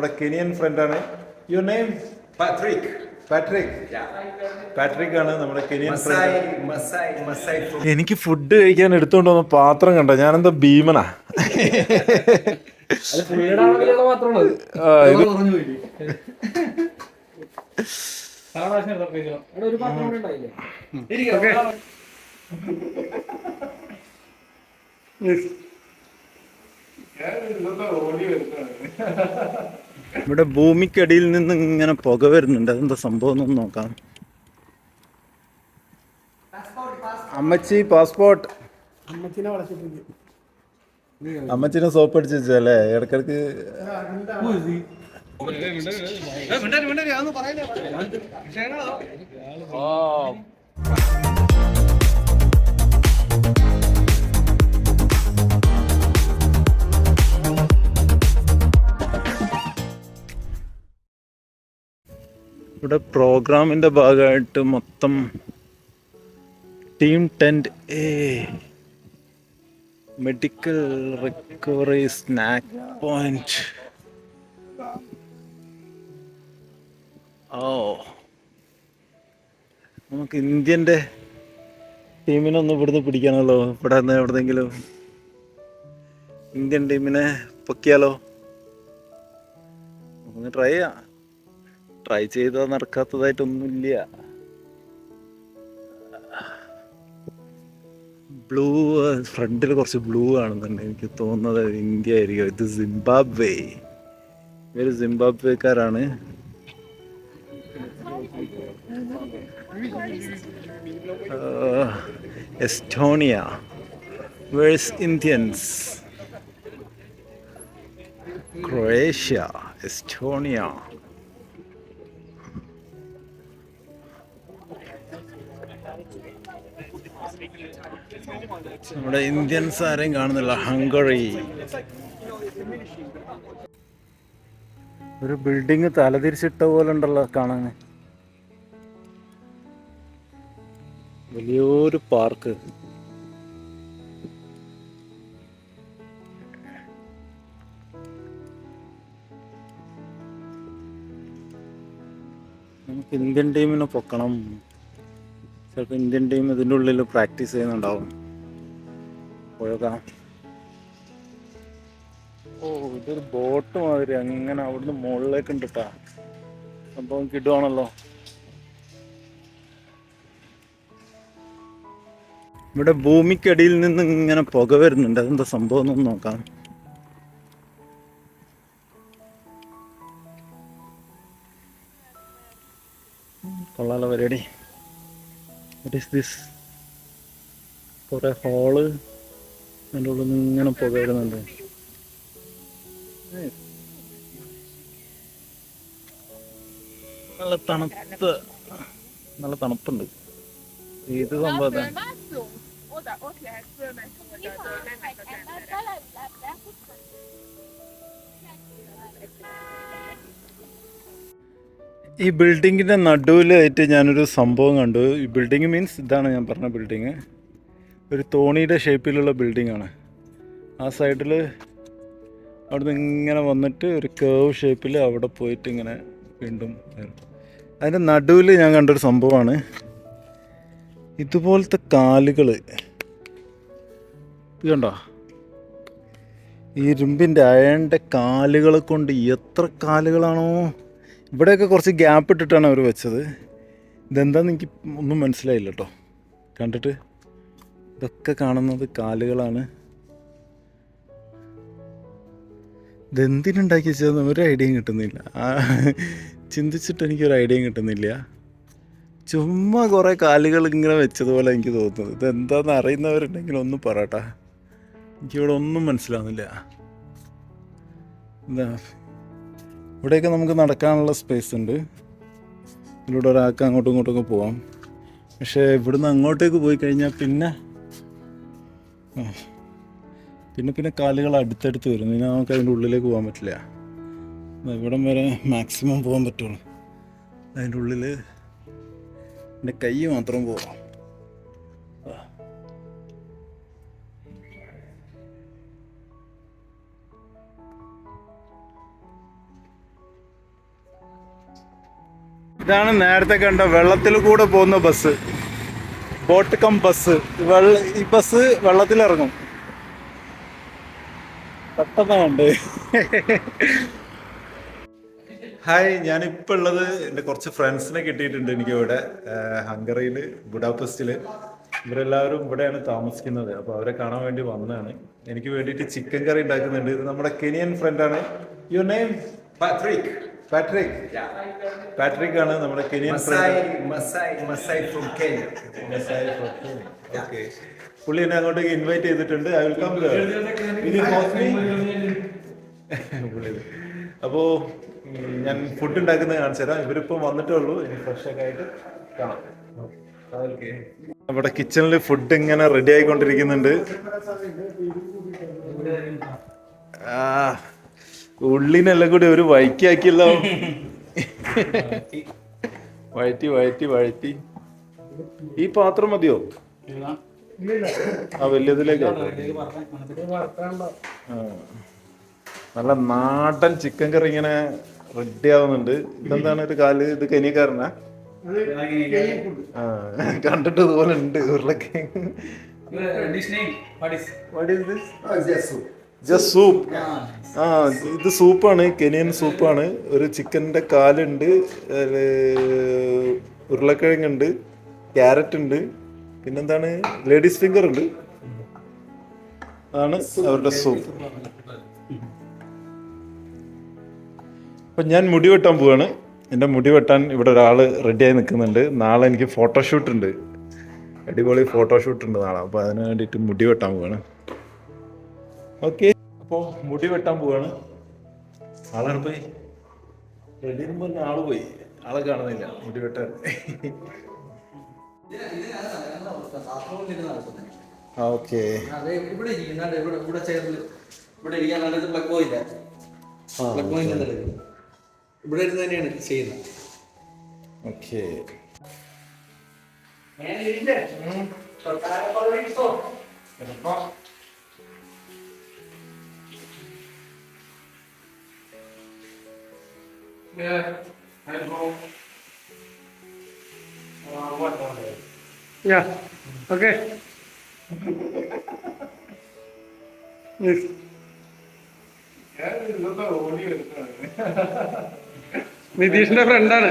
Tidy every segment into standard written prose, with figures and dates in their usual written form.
നമ്മുടെ കെനിയൻ ഫ്രണ്ടാണ്. Your name? Patrick. Patrick. Patrick ആണ് നമ്മുടെ കെനിയൻ Masai. എനിക്ക് ഫുഡ് കഴിക്കാൻ എടുത്തോണ്ട് വന്ന പാത്രം കണ്ട ഞാനെന്താ ഭീമനാ. ഇവിടെ ഭൂമിക്കടിയിൽ നിന്ന് ഇങ്ങനെ പുക വരുന്നുണ്ട്. അതെന്താ സംഭവം എന്നൊന്ന് നോക്കാം. അമ്മച്ചി പാസ്പോർട്ട്. അമ്മച്ചിനെ സോപ്പ് അടിച്ച് വെച്ചല്ലേ ഇടക്കിടക്ക്. ഇവിടെ പ്രോഗ്രാമിന്റെ ഭാഗമായിട്ട് മൊത്തം team tent medical recovery snack point. നമുക്ക് ഇന്ത്യൻ്റെ ടീമിനൊന്ന് ഇവിടുന്ന് പിടിക്കാനല്ലോ. ഇവിടെ നിന്ന് എവിടെന്നെങ്കിലും ഇന്ത്യൻ ടീമിനെ പൊക്കിയാലോ? ഒന്ന് ട്രൈ ചെയ്യാം. ട്രൈ ചെയ്താൽ നടക്കാത്തതായിട്ടൊന്നുമില്ല. ബ്ലൂ ഫ്രണ്ടിൽ കുറച്ച് ബ്ലൂ ആണെന്നുണ്ട്. എനിക്ക് തോന്നുന്നത് ഇന്ത്യ ആയിരിക്കും. ഇത് സിംബാബ്വേ. ഇവര് സിംബാബ്വേക്കാരാണ്. Estonia versus Indians. Croatia, Estonia. നമ്മുടെ ഇന്ത്യൻസ് ആരെയും കാണുന്നില്ല. ഹംഗറി. ഒരു ബിൽഡിങ് തലതിരിച്ചിട്ട പോലെ ഉണ്ടല്ലോ കാണാൻ. വലിയൊരു പാർക്ക്. നമുക്ക് ഇന്ത്യൻ ടീമിനെ പൊക്കണം. ചിലപ്പോൾ ഇന്ത്യൻ ടീം ഇതിൻ്റെ ഉള്ളിൽ പ്രാക്ടീസ് ചെയ്യുന്നുണ്ടാവും. പോയേക്കാം. ഇതൊരു ബോട്ട് മാതിരി അങ്ങനെ അവിടുന്ന് മുകളിലേക്ക് ഉണ്ട് കേട്ടാ. സംഭവം കിട്ടുവാണല്ലോ. ഇവിടെ ഭൂമിക്കടിയിൽ നിന്ന് ഇങ്ങനെ പുക വരുന്നുണ്ട്. അതെന്താ സംഭവം എന്നൊന്ന് നോക്കാം. കൊള്ളാലോ പരിപാടി. What is this? കുറെ ഹോള്. അതിൻ്റെ ഉള്ളിൽ നിന്ന് ഇങ്ങനെ പുക വരുന്നുണ്ട്. നല്ല തണുപ്പുണ്ട്. ഇത് സംഭവം ഈ ബിൽഡിങ്ങിൻ്റെ നടുവിലായിട്ട് ഞാനൊരു സംഭവം കണ്ടു. ഈ ബിൽഡിങ് മീൻസ് ഇതാണ് ഞാൻ പറഞ്ഞ ബിൽഡിങ്. ഒരു തോണിയുടെ ഷേപ്പിലുള്ള ബിൽഡിങ്ങാണ്. ആ സൈഡിൽ അവിടുന്ന് ഇങ്ങനെ വന്നിട്ട് ഒരു കേവ് ഷേപ്പിൽ അവിടെ പോയിട്ട് ഇങ്ങനെ വീണ്ടും വരും. അതിൻ്റെ നടുവിൽ ഞാൻ കണ്ടൊരു സംഭവമാണ് ഇതുപോലത്തെ കാലുകൾ. ഇത് കണ്ടോ? ഈ ഇരുമ്പിൻ്റെ അയണിൻ്റെ കാലുകളെ കൊണ്ട് എത്ര കാലുകളാണോ. ഇവിടെയൊക്കെ കുറച്ച് ഗ്യാപ്പ് ഇട്ടിട്ടാണ് അവർ വെച്ചത്. ഇതെന്താണെന്ന് എനിക്ക് ഒന്നും മനസ്സിലായില്ല കേട്ടോ കണ്ടിട്ട്. ഇതൊക്കെ കാണുന്നത് കാലുകളാണ്. ഇതെന്തിനുണ്ടാക്കി വെച്ചതെന്ന് ഒരു ഐഡിയയും കിട്ടുന്നില്ല. ചിന്തിച്ചിട്ട് എനിക്കൊരു ഐഡിയയും കിട്ടുന്നില്ല. ചുമ്മാ കുറേ കാലുകൾ ഇങ്ങനെ വെച്ചതുപോലെ എനിക്ക് തോന്നുന്നത്. ഇതെന്താണെന്ന് അറിയുന്നവരുണ്ടെങ്കിൽ ഒന്ന് പറയട്ടാ. എനിക്കിവിടെ ഒന്നും മനസ്സിലാവുന്നില്ല. എന്താ ഇവിടെയൊക്കെ നമുക്ക് നടക്കാനുള്ള സ്പേസ് ഉണ്ട്. ഇതിലൂടെ ഒരാൾക്ക് അങ്ങോട്ടും ഇങ്ങോട്ടൊക്കെ പോവാം. പക്ഷേ ഇവിടുന്ന് അങ്ങോട്ടേക്ക് പോയി കഴിഞ്ഞാൽ പിന്നെ കാലുകൾ അടുത്തടുത്ത് വരും. ഇനി നമുക്ക് അതിൻ്റെ ഉള്ളിലേക്ക് പോകാൻ പറ്റില്ല. ഇവിടം വരെ മാക്സിമം പോകാൻ പറ്റുള്ളൂ. അതിൻ്റെ ഉള്ളിൽ എൻ്റെ കൈ മാത്രം പോവാം. ഇതാണ് നേരത്തെ കണ്ട വെള്ളത്തിൽ കൂടെ പോകുന്ന ബസ്, ബോട്ട് കം ബസ്. ഈ ബസ് വെള്ളത്തിലിറങ്ങും. പെട്ടെന്നുണ്ട്. ഹായ്, ഞാനിപ്പോൾ ഉള്ളത് എൻ്റെ കുറച്ച് ഫ്രണ്ട്സിനെ കിട്ടിയിട്ടുണ്ട് എനിക്ക് ഇവിടെ ഹംഗറിയിൽ, ബുഡാപെസ്റ്റിൽ. ഇവരെല്ലാവരും ഇവിടെയാണ് താമസിക്കുന്നത്. അപ്പോൾ അവരെ കാണാൻ വേണ്ടി വന്നതാണ്. എനിക്ക് വേണ്ടിയിട്ട് ചിക്കൻ കറി ഉണ്ടാക്കുന്നുണ്ട്. ഇത് നമ്മുടെ കെനിയൻ ഫ്രണ്ടാണ്. Your name? Patrick. Patrick. Patrick ആണ് നമ്മുടെ Kenyan friend. Masai from Kenya. Okay, പുള്ളി എന്നെ അങ്ങോട്ടേക്ക് ഇൻവൈറ്റ് ചെയ്തിട്ടുണ്ട്. I will come. അപ്പോൾ ഞാൻ ഫുഡ് ഉണ്ടാക്കുന്നത് കാണിച്ചു തരാം. ഇവരിപ്പം വന്നിട്ടേ ഉള്ളൂ. ഇനി ഫ്രഷൊക്കെ ആയിട്ട് കാണാം. നമ്മുടെ കിച്ചണിൽ ഫുഡ് ഇങ്ങനെ റെഡി ആയിക്കൊണ്ടിരിക്കുന്നുണ്ട്. ഉള്ളിനെല്ലാം കൂടി ഒരു വഴക്കിയാക്കിയല്ലോ. വഴറ്റി. ഈ പാത്രം മതിയോ? ആ വലിയതിലേക്ക് നല്ല നാടൻ ചിക്കൻ കറി ഇങ്ങനെ റെഡി ആവുന്നുണ്ട്. ഇതെന്താണ് ഒരു കാല്? ഇത് കെനിയക്കാരനാ? കണ്ടിട്ട് ഇതുപോലെ ഉണ്ട്. ഉരുളക്കിഴങ്ങ്. Just soup. ഇത് സൂപ്പാണ്, കെനിയൻ സൂപ്പാണ്. ഒരു ചിക്കൻ്റെ കാലുണ്ട്, ഉരുളക്കിഴങ്ങുണ്ട്, ക്യാരറ്റ് ഉണ്ട്, പിന്നെന്താണ്, ലേഡീസ് ഫിംഗർ ഉണ്ട്. അതാണ് അവരുടെ സൂപ്പ്. അപ്പം ഞാൻ മുടി വെട്ടാൻ പോവാണ്. എൻ്റെ മുടി വെട്ടാൻ ഇവിടെ ഒരാൾ റെഡിയായി നിൽക്കുന്നുണ്ട്. നാളെ എനിക്ക് ഫോട്ടോഷൂട്ട് ഉണ്ട്, അടിപൊളി ഫോട്ടോഷൂട്ട് ഉണ്ട് നാളെ. അപ്പോൾ അതിന് വേണ്ടിയിട്ട് മുടി വെട്ടാൻ പോവാണ്. ഓക്കെ, അപ്പോൾ മുടി വെട്ടാൻ പോവാണ്. ആളാണ് പോയി റെഡി ചെയ്യുമ്പോൾ ആള് പോയി, ആളെ കാണുന്നില്ല മുടി വെട്ടാൻ. ഓക്കെ, ഇവിടെ ഇരുന്ന് തന്നെയാണ് ചെയ്യുന്നത്. Okay, okay. നിതീഷിന്റെ ഫ്രണ്ടാണ്.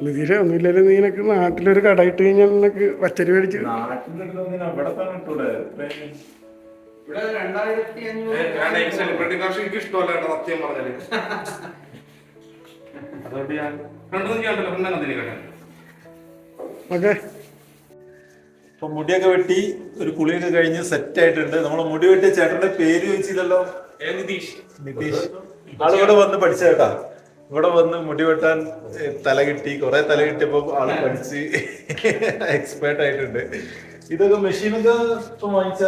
നിതീഷ് ഒന്നുമില്ലല്ലോ, നീ എനിക്ക് നാട്ടിലൊരു കട ഇട്ട് കഴിഞ്ഞാൽ നിനക്ക് പച്ചരി മേടിച്ച് സെലിബ്രിറ്റി കാശ് എനിക്ക് ഇഷ്ടമല്ല കേട്ടോ, സത്യം പറഞ്ഞാല്. അതുകൊണ്ട് ഞാൻ രണ്ടു കേട്ടോ. ഓക്കെ. അപ്പൊ മുടിയൊക്കെ വെട്ടി ഒരു കുളിയൊക്കെ കഴിഞ്ഞ് സെറ്റ് ആയിട്ടുണ്ട്. നമ്മളെ മുടി വെട്ടിയ ചേട്ടന്റെ പേര് ചോദിച്ചില്ലല്ലോ. നിതീഷ്. നിതീഷ്. ആള് ഇവിടെ വന്ന് പഠിച്ചേട്ടാ. ഇവിടെ വന്ന് മുടി വെട്ടാൻ തല കിട്ടി, കുറെ തല കിട്ടിയപ്പോ ആള് പഠിച്ച് എക്സ്പേർട്ട് ആയിട്ടുണ്ട്. ഇതൊക്കെ മെഷീനൊക്കെ ഇപ്പൊ വാങ്ങിച്ച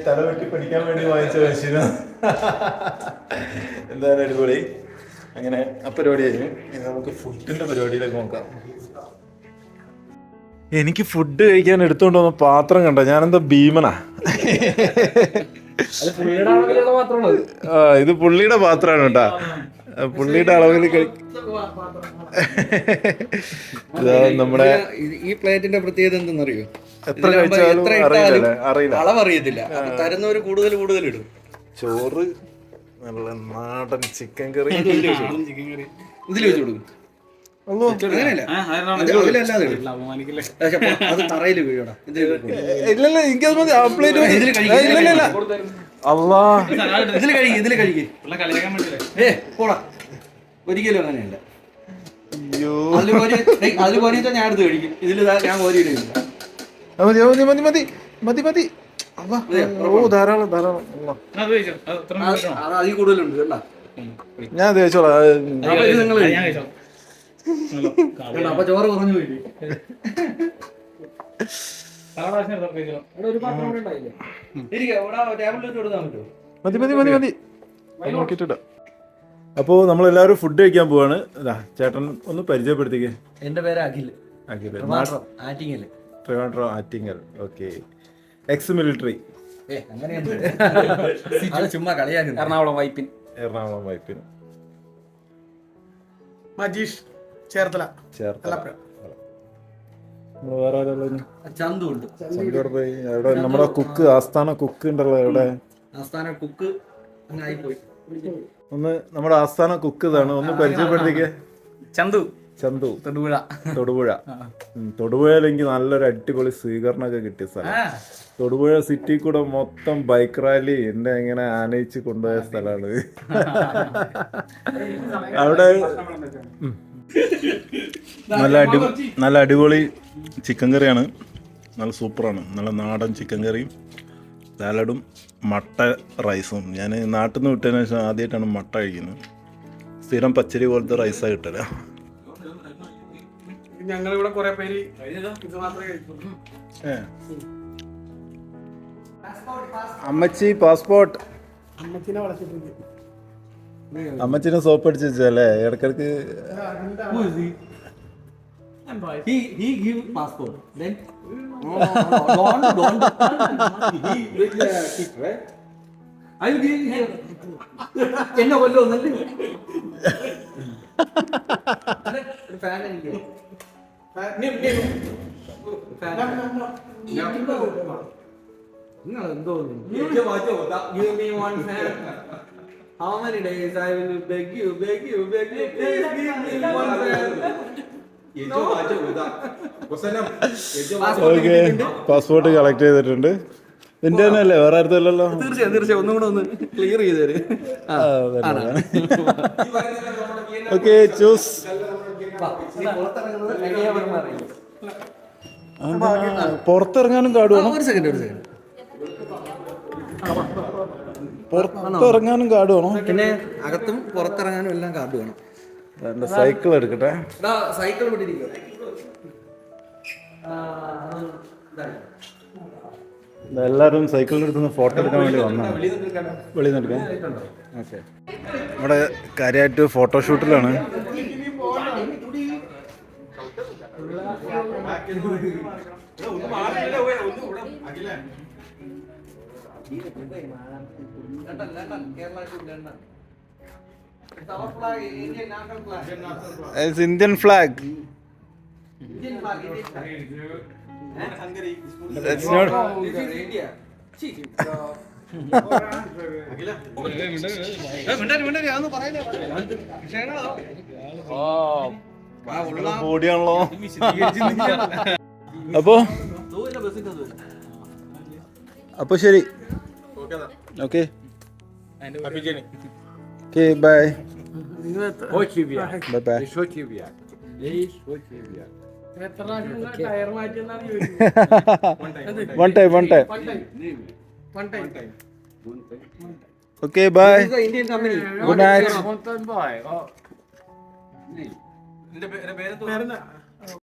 തല വെട്ടി പഠിക്കാൻ വേണ്ടി വാങ്ങിച്ച മെഷീന്. എന്തായാലും അടിപൊളി. അങ്ങനെ ആ പരിപാടി കഴിഞ്ഞു. നമുക്ക് ഫുഡിന്റെ പരിപാടിയിലേക്ക് നോക്കാം. എനിക്ക് ഫുഡ് കഴിക്കാൻ എടുത്തോണ്ട് വന്ന പാത്രം കണ്ട, ഞാനെന്താ ഭീമനാ. ഇത് പുള്ളിയുടെ പാത്രമാണ് കേട്ടാ, പുള്ളിയുടെ അളവിൽ നമ്മുടെ ഈ പ്ലേറ്റിന്റെ പ്രത്യേകത എന്തെന്നറിയോ? എത്ര കഴിച്ചാലും അറിയില്ല, അളവറിയത്തില്ല. തരുന്നവര് കൂടുതൽ ഇടും. ചോറ്, നല്ല നാടൻ ചിക്കൻ കറി ഇതിൽ വെച്ച് കൊടുക്കും. അത് തറയിൽ വീഴണം. ഇല്ലല്ല, എനിക്കത് മതി. ആ പ്ലേറ്റ് അല്ലാ, ഇതില് കഴിക്കും. പോടാ, ഒരിക്കലും അങ്ങനെയല്ല. അയ്യോ, അതിൽ കോരിച്ചാൽ ഞാൻ എടുത്ത് കഴിക്കും. ഇതിൽ ഞാൻ കോരിയിടില്ല. മതി മതി മതി മതി മതി. ഓ, ധാരാളം ധാരാളം. അതിൽ കൂടുതലുണ്ട് കേട്ടാ. ഞാൻ തേച്ചോളാം. അപ്പൊ ചോറ് കുറഞ്ഞു പോയി. മതി മതി മതി മതി നോക്കിട്ടിട. അപ്പോൾ നമ്മളെല്ലാവരും ഫുഡ് കഴിക്കാൻ പോവാണ്. ചേട്ടൻ ഒന്ന് പരിചയപ്പെടുത്തിക്കേ. എന്റെ പേര് Akhil. Akhil. Attingal. Trivandrum Attingal. Okay. Ex military. അങ്ങനെയുണ്ട്. അത് ചുമ്മാ കളിയാക്കുന്നു. എറണാകുളം വൈപ്പിൻ. എറണാകുളം വൈപ്പിൻ. മജീഷ് ചേർത്തല. വേറെ ആരാളും ചന്തു ഉണ്ട്. എവിടെ നമ്മുടെ കുക്ക്, ആസ്ഥാന കുക്ക് ഉണ്ടല്ലോ എവിടെ? ആസ്ഥാന കുക്ക് അങ്ങനെ ആയിപ്പോയി. ഒന്ന് നമ്മുടെ ആസ്ഥാന കുക്ക് ഇതാണ്, ഒന്ന് പരിചയപ്പെടുത്തിക്കേ. ചന്തു. ചന്തു. തൊടുപുഴ. തൊടുപുഴയിൽ എനിക്ക് നല്ലൊരു അടിപൊളി സ്വീകരണമൊക്കെ കിട്ടിയ സ്ഥലം. തൊടുപുഴ സിറ്റി കൂടെ മൊത്തം ബൈക്ക് റാലി എന്നെ ഇങ്ങനെ ആനയിച്ച് കൊണ്ടുപോയ സ്ഥലമാണ്. അവിടെ നല്ല അടിപൊളി ചിക്കൻ കറിയാണ്. നല്ല സൂപ്പറാണ്. നല്ല നാടൻ ചിക്കൻ കറിയും സാലഡും മട്ട റൈസും. ഞാൻ നാട്ടിൽ നിന്ന് വിട്ടതിന് ശേഷം ആദ്യമായിട്ടാണ് മട്ട കഴിക്കുന്നത്. സ്ഥിരം പച്ചരി പോലത്തെ റൈസാണ് കിട്ടല. ഞങ്ങളിവിടെ കുറെ പേര് ഇത് മാത്രമേ കഴിക്കുള്ളൂ. അമ്മച്ചി പാസ്പോർട്ട്. അമ്മച്ചിനെ വളച്ചിട്ടുണ്ട്. അമ്മച്ചിനെ സോപ്പ് അടിച്ച് വെച്ചല്ലേ ഇടക്കിടക്ക്. He give passport. Then don't. He kick, right? I will give him. എന്നെ കൊല്ലോ ഒന്നല്ലേ? ഫാൻ എനിക്ക്. നിങ്ങൾ എന്തോ give me one fan. How many days I will beg you, please give me one fan. Okay. Passport collect ചെയ്തിട്ടുണ്ട്. നിന്റെ തന്നെ അല്ലേ, വേറെ ആർത്തല്ലോ? തീർച്ചയായും ഒന്നും കൂടെ ഒന്ന് ക്ലിയർ ചെയ്ത് തരും. Okay, choose. പുറത്തിറങ്ങാനും കാർഡ് വേണം. ഒരു സെക്കൻഡ്. പുറത്തിറങ്ങാനും കാർഡ് വേണം. പിന്നെ അകത്തും പുറത്തിറങ്ങാനും എല്ലാം കാർഡ് വേണം. എന്റെ സൈക്കിൾ എടുക്കട്ടെ. സൈക്കിൾ വിട്ടിരിക്കും. എല്ലാവരും സൈക്കിളിൻ്റെ അടുത്ത് ഫോട്ടോ എടുക്കാൻ വേണ്ടി വന്നതാണ്. വെളിയിൽ നിന്ന് എടുക്കാൻ. ഓക്കെ. നമ്മുടെ കാര്യമായിട്ട് ഫോട്ടോഷൂട്ടിലാണ്. Indian flag. That's not. ബോഡിയാണല്ലോ. അപ്പൊ ശരി. ഓക്കെ. Okay, bye. ബൈ. എത്ര ടയർ മാറ്റിയെന്നാണ് One time. Okay, bye. Indian company. Good night. ചോദിച്ചത്.